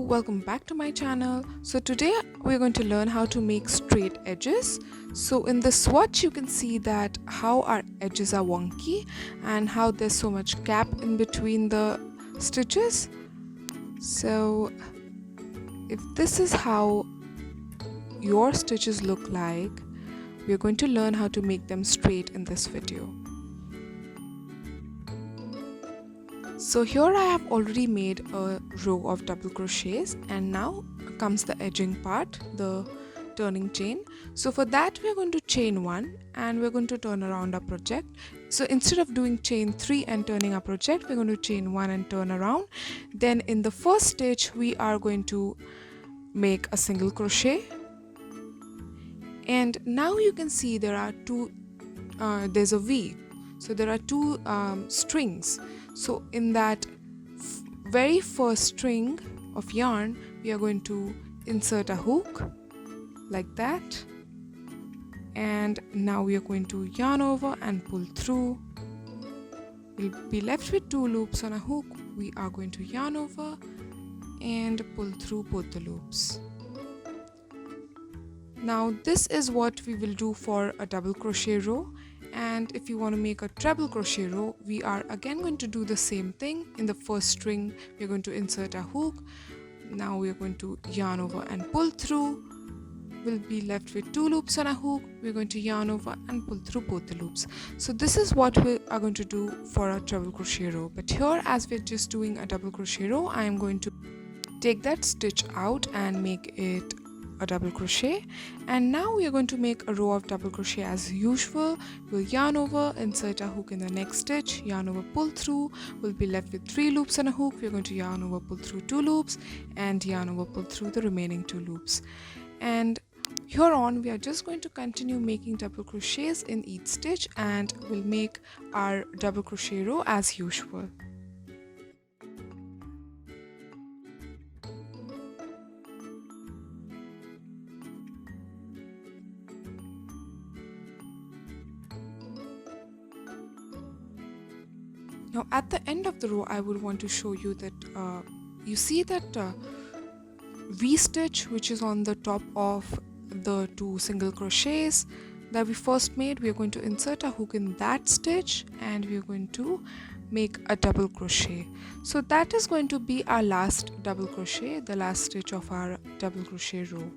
welcome back to my channel. So today we're going to learn how to make straight edges. So in this swatch you can see that how our edges are wonky and how there's so much gap in between the stitches. So if this is how your stitches look like, we're going to learn how to make them straight in this video. So here I have already made a row of double crochets, and now comes the edging part, the turning chain. So for that we are going to chain 1 and we're going to turn around our project. So instead of doing chain 3 and turning our project, we're going to chain 1 and turn around. Then in the first stitch we are going to make a single crochet, and now you can see there are there's a V, so there are two strings. So in that very first string of yarn we are going to insert a hook like that, and now we are going to yarn over and pull through. We'll be left with 2 loops on a hook. We are going to yarn over and pull through both the loops. Now this is what we will do for a double crochet row, and if you want to make a treble crochet row, we are again going to do the same thing. In the first string we are going to insert a hook. Now we are going to yarn over and pull through. We'll be left with 2 loops on a hook. We're going to yarn over and pull through both the loops. So this is what we are going to do for a treble crochet row, but here as we're just doing a double crochet row, I am going to take that stitch out and make it a double crochet. And now we are going to make a row of double crochet as usual. We'll yarn over, insert a hook in the next stitch, yarn over, pull through. We'll be left with 3 loops on a hook. We're going to yarn over, pull through 2 loops, and yarn over, pull through the remaining 2 loops. And here on we are just going to continue making double crochets in each stitch, and we'll make our double crochet row as usual. Now at the end of the row I would want to show you that you see that V stitch which is on the top of the 2 single crochets that we first made. We are going to insert a hook in that stitch and we are going to make a double crochet. So that is going to be our last double crochet, the last stitch of our double crochet row.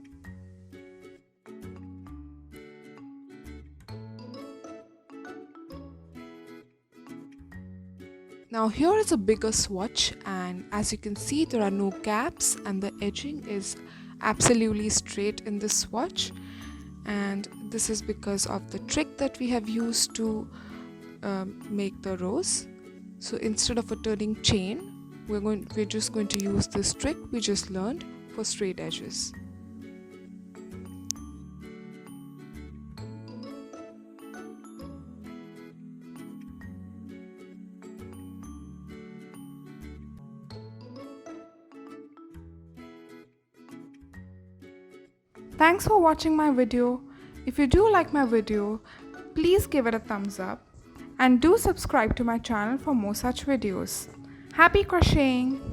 Now here is a bigger swatch, and as you can see there are no gaps and the edging is absolutely straight in this swatch, and this is because of the trick that we have used to make the rows. So instead of a turning chain, we're just going to use this trick we just learned for straight edges. Thanks for watching my video. If you do like my video, please give it a thumbs up and do subscribe to my channel for more such videos. Happy crocheting!